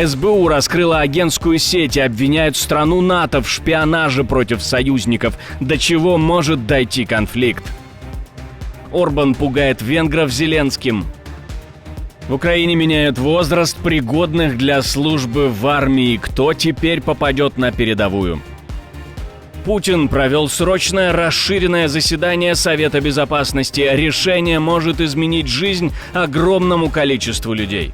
СБУ раскрыла агентскую сеть и обвиняют страну НАТО в шпионаже против союзников. До чего может дойти конфликт? Орбан пугает венгров Зеленским. В Украине меняют возраст пригодных для службы в армии. Кто теперь попадет на передовую? Путин провел срочное расширенное заседание Совета Безопасности. Решение может изменить жизнь огромному количеству людей.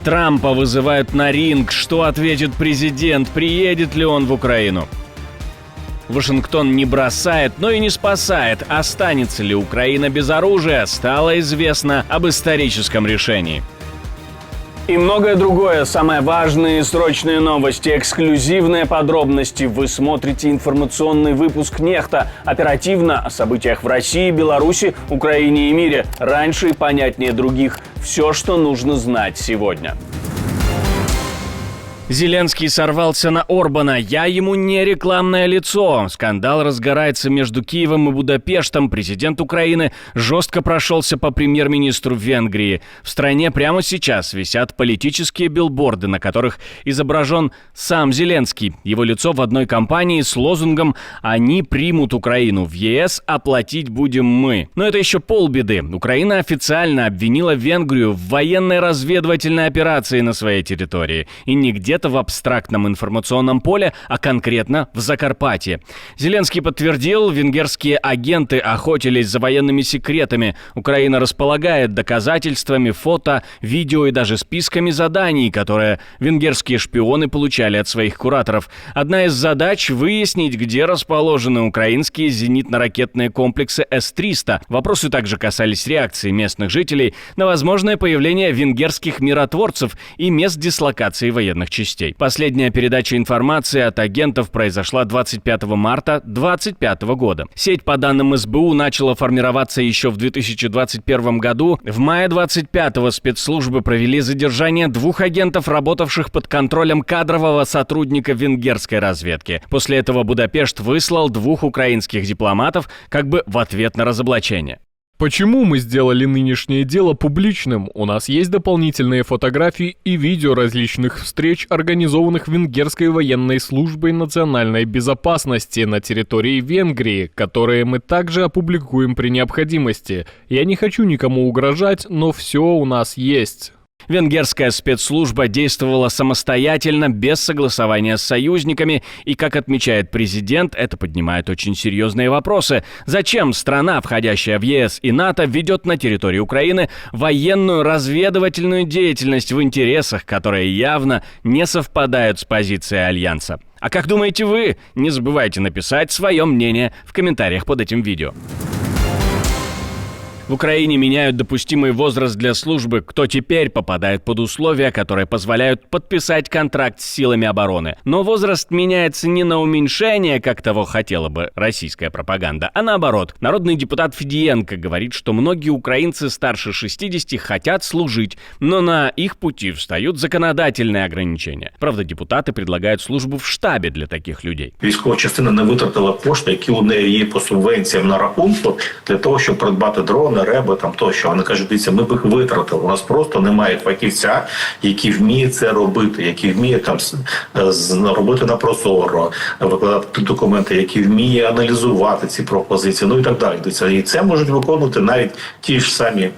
Трампа вызывают на ринг. Что ответит президент? Приедет ли он в Украину? Вашингтон не бросает, но и не спасает. Останется ли Украина без оружия? Стало известно об историческом решении. И многое другое. Самые важные и срочные новости, эксклюзивные подробности. Вы смотрите информационный выпуск «Нехта». Оперативно о событиях в России, Беларуси, Украине и мире. Раньше и понятнее других. Все, что нужно знать сегодня. Зеленский сорвался на Орбана. Я ему не рекламное лицо. Скандал разгорается между Киевом и Будапештом. Президент Украины жестко прошелся по премьер-министру Венгрии. В стране прямо сейчас висят политические билборды, на которых изображен сам Зеленский. Его лицо в одной кампании с лозунгом «Они примут Украину в ЕС, оплатить будем мы». Но это еще полбеды. Украина официально обвинила Венгрию в военной разведывательной операции на своей территории. И нигде в абстрактном информационном поле, а конкретно в Закарпатье. Зеленский подтвердил, венгерские агенты охотились за военными секретами. Украина располагает доказательствами, фото, видео и даже списками заданий, которые венгерские шпионы получали от своих кураторов. Одна из задач — выяснить, где расположены украинские зенитно-ракетные комплексы С-300. Вопросы также касались реакции местных жителей на возможное появление венгерских миротворцев и мест дислокации военных частей. Последняя передача информации от агентов произошла 25 марта 2025 года. Сеть, по данным СБУ, начала формироваться еще в 2021 году. В мае 25-го спецслужбы провели задержание 2 агентов, работавших под контролем кадрового сотрудника венгерской разведки. После этого Будапешт выслал 2 украинских дипломатов как бы в ответ на разоблачение. Почему мы сделали нынешнее дело публичным? У нас есть дополнительные фотографии и видео различных встреч, организованных Венгерской военной службой национальной безопасности на территории Венгрии, которые мы также опубликуем при необходимости. Я не хочу никому угрожать, но все у нас есть. Венгерская спецслужба действовала самостоятельно, без согласования с союзниками, и, как отмечает президент, это поднимает очень серьезные вопросы. Зачем страна, входящая в ЕС и НАТО, ведет на территории Украины военную разведывательную деятельность в интересах, которые явно не совпадают с позицией Альянса? А как думаете вы? Не забывайте написать свое мнение в комментариях под этим видео. В Украине меняют допустимый возраст для службы. Кто теперь попадает под условия, которые позволяют подписать контракт с силами обороны? Но возраст меняется не на уменьшение, как того хотела бы российская пропаганда, а наоборот. Народный депутат Федиенко говорит, что многие украинцы старше 60 хотят служить, но на их пути встают законодательные ограничения. Правда, депутаты предлагают службу в штабе для таких людей. Військова частина не витратила кошти, які у неї є по субвенціям на рахунку, для того, щоб придбати дрони, реби, там тощо. Вони кажуть, дивіться, ми б їх витратили. У нас просто немає фахівця, який вміє це робити, який вміє там робити на прозоро, викладати документи, який вміє аналізувати ці пропозиції, ну і так далі. І це можуть виконувати навіть ті ж самі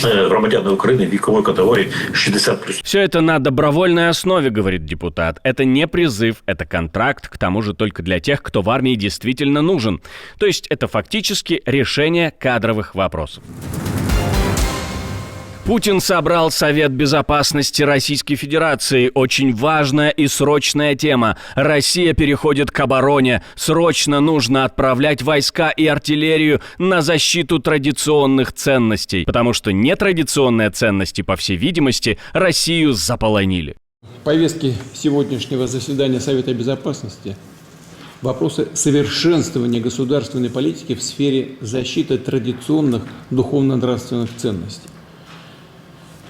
громадяне Украины вековой категории 60+. Все это на добровольной основе, говорит депутат. Это не призыв, это контракт, к тому же только для тех, кто в армии действительно нужен. То есть это фактически решение кадровых вопросов. Путин собрал Совет Безопасности Российской Федерации. Очень важная и срочная тема. Россия переходит к обороне. Срочно нужно отправлять войска и артиллерию на защиту традиционных ценностей. Потому что нетрадиционные ценности, по всей видимости, Россию заполонили. В повестке сегодняшнего заседания Совета Безопасности вопросы совершенствования государственной политики в сфере защиты традиционных духовно-нравственных ценностей.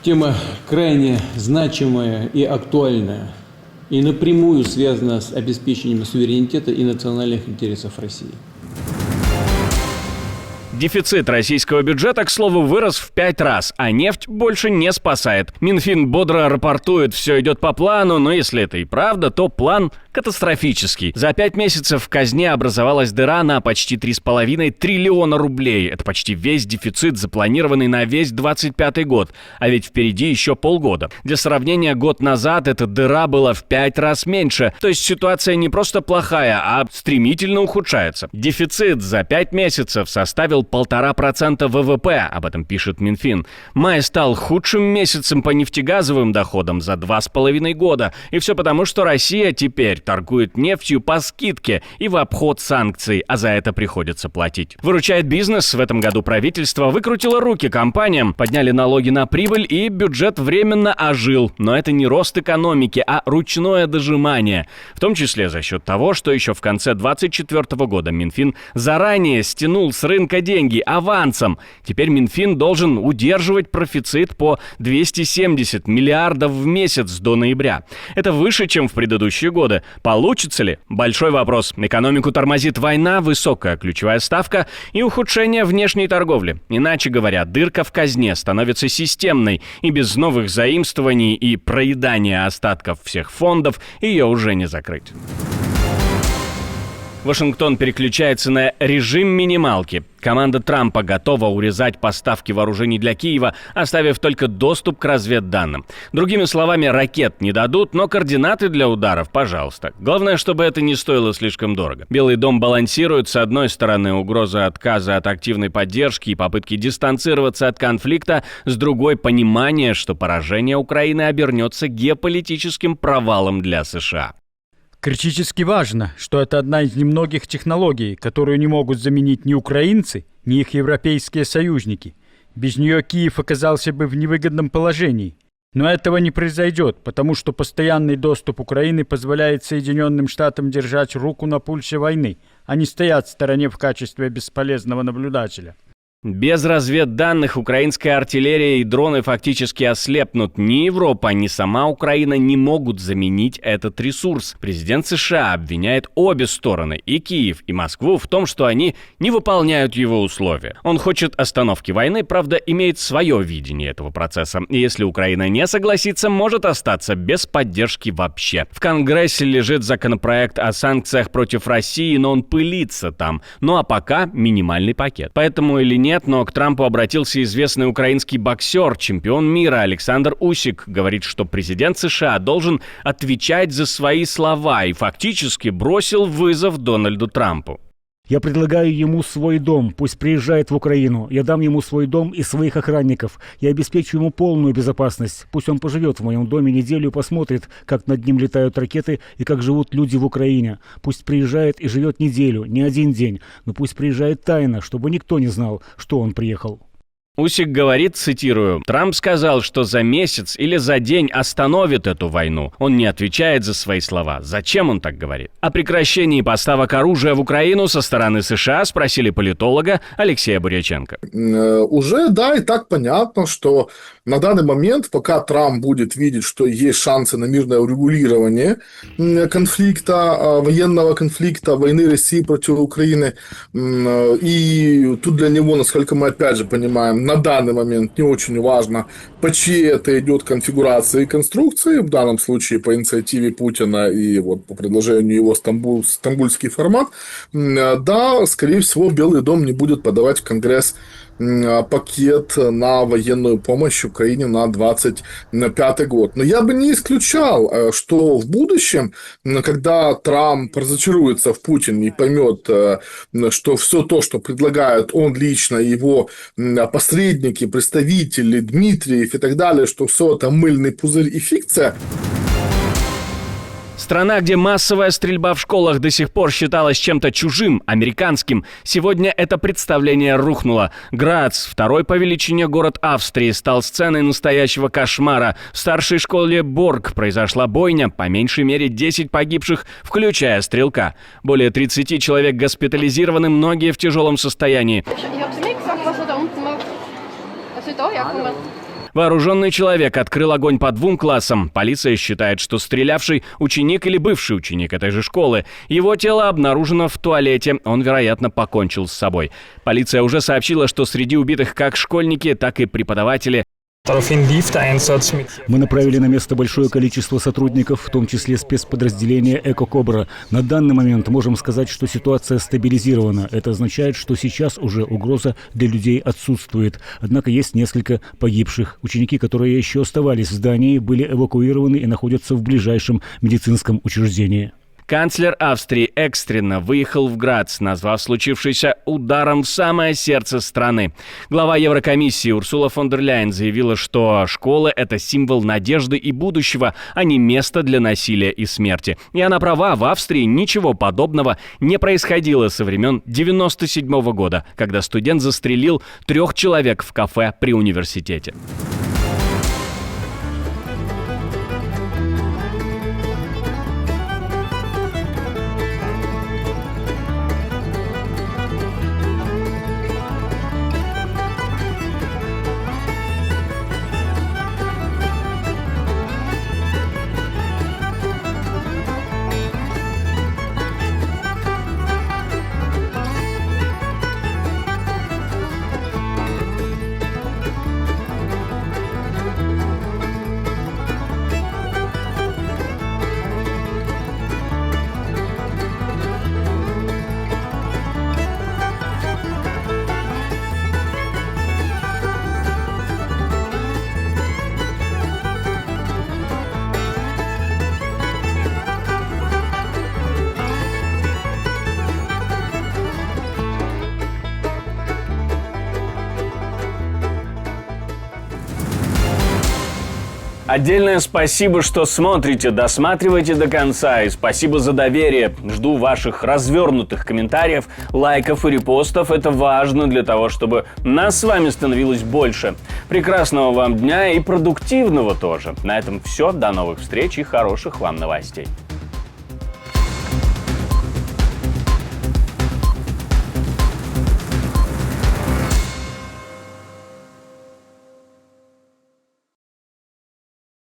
Тема крайне значимая и актуальная, и напрямую связана с обеспечением суверенитета и национальных интересов России. Дефицит российского бюджета, к слову, вырос в 5 раз, а нефть больше не спасает. Минфин бодро рапортует, все идет по плану, но если это и правда, то план катастрофический. За 5 месяцев в казне образовалась дыра на почти 3,5 триллиона рублей. Это почти весь дефицит, запланированный на весь 2025 год. А ведь впереди еще полгода. Для сравнения, год назад эта дыра была в 5 раз меньше. То есть ситуация не просто плохая, а стремительно ухудшается. Дефицит за 5 месяцев составил 1,5% ВВП, об этом пишет Минфин. Май стал худшим месяцем по нефтегазовым доходам за 2,5 года. И все потому, что Россия теперь торгует нефтью по скидке и в обход санкций, а за это приходится платить. Выручает бизнес. В этом году правительство выкрутило руки компаниям, подняли налоги на прибыль и бюджет временно ожил. Но это не рост экономики, а ручное дожимание. В том числе за счет того, что еще в конце 2024 года Минфин заранее стянул с рынка деньги авансом. Теперь Минфин должен удерживать профицит по 270 миллиардов в месяц до ноября. Это выше, чем в предыдущие годы. Получится ли? Большой вопрос. Экономику тормозит война, высокая ключевая ставка и ухудшение внешней торговли. Иначе говоря, дырка в казне становится системной, и без новых заимствований и проедания остатков всех фондов ее уже не закрыть. Вашингтон переключается на режим минималки. Команда Трампа готова урезать поставки вооружений для Киева, оставив только доступ к разведданным. Другими словами, ракет не дадут, но координаты для ударов, пожалуйста. Главное, чтобы это не стоило слишком дорого. Белый дом балансирует, с одной стороны, угроза отказа от активной поддержки и попытки дистанцироваться от конфликта, с другой — понимание, что поражение Украины обернется геополитическим провалом для США. Критически важно, что это одна из немногих технологий, которую не могут заменить ни украинцы, ни их европейские союзники. Без нее Киев оказался бы в невыгодном положении. Но этого не произойдет, потому что постоянный доступ Украины позволяет Соединенным Штатам держать руку на пульсе войны, а не стоять в стороне в качестве бесполезного наблюдателя. Без разведданных украинская артиллерия и дроны фактически ослепнут. Ни Европа, ни сама Украина не могут заменить этот ресурс. Президент США обвиняет обе стороны, и Киев, и Москву, в том, что они не выполняют его условия. Он хочет остановки войны, правда, имеет свое видение этого процесса. И если Украина не согласится, может остаться без поддержки вообще. В Конгрессе лежит законопроект о санкциях против России, но он пылится там. Ну а пока минимальный пакет. Поэтому или нет, но к Трампу обратился известный украинский боксер, чемпион мира Александр Усик. Говорит, что президент США должен отвечать за свои слова и фактически бросил вызов Дональду Трампу. Я предлагаю ему свой дом, пусть приезжает в Украину. Я дам ему свой дом и своих охранников. Я обеспечу ему полную безопасность. Пусть он поживет в моем доме неделю и посмотрит, как над ним летают ракеты и как живут люди в Украине. Пусть приезжает и живет неделю, не один день. Но пусть приезжает тайно, чтобы никто не знал, что он приехал. Усик говорит, цитирую, «Трамп сказал, что за месяц или за день остановит эту войну. Он не отвечает за свои слова. Зачем он так говорит?» О прекращении поставок оружия в Украину со стороны США спросили политолога Алексея Буряченко. Уже, да, и так понятно, что на данный момент, пока Трамп будет видеть, что есть шансы на мирное урегулирование конфликта, военного конфликта, войны России против Украины, и тут для него, насколько мы опять же понимаем, на данный момент не очень важно, по чьей это идет конфигурации и конструкции, в данном случае по инициативе Путина и вот по предложению его стамбульский формат, да, скорее всего, Белый дом не будет подавать в Конгресс пакет на военную помощь Украине на 2025 год. Но я бы не исключал, что в будущем, когда Трамп разочаруется в Путине и поймет, что все то, что предлагает он лично, его посредники, представители, Дмитриев и так далее, что все это мыльный пузырь и фикция. Страна, где массовая стрельба в школах до сих пор считалась чем-то чужим, американским, сегодня это представление рухнуло. Грац, второй по величине город Австрии, стал сценой настоящего кошмара. В старшей школе Борг произошла бойня, по меньшей мере 10 погибших, включая стрелка. Более 30 человек госпитализированы, многие в тяжелом состоянии. Вооруженный человек открыл огонь по 2 классам. Полиция считает, что стрелявший ученик или бывший ученик этой же школы. Его тело обнаружено в туалете. Он, вероятно, покончил с собой. Полиция уже сообщила, что среди убитых как школьники, так и преподаватели. Мы направили на место большое количество сотрудников, в том числе спецподразделения «Эко-Кобра». На данный момент можем сказать, что ситуация стабилизирована. Это означает, что сейчас уже угроза для людей отсутствует. Однако есть несколько погибших. Ученики, которые еще оставались в здании, были эвакуированы и находятся в ближайшем медицинском учреждении. Канцлер Австрии экстренно выехал в Грац, назвав случившееся ударом в самое сердце страны. Глава Еврокомиссии Урсула фон дер Ляйен заявила, что школа – это символ надежды и будущего, а не место для насилия и смерти. И она права, в Австрии ничего подобного не происходило со времен 1997 года, когда студент застрелил 3 человек в кафе при университете. Отдельное спасибо, что смотрите, досматриваете до конца. И спасибо за доверие. Жду ваших развернутых комментариев, лайков и репостов. Это важно для того, чтобы нас с вами становилось больше. Прекрасного вам дня и продуктивного тоже. На этом все. До новых встреч и хороших вам новостей.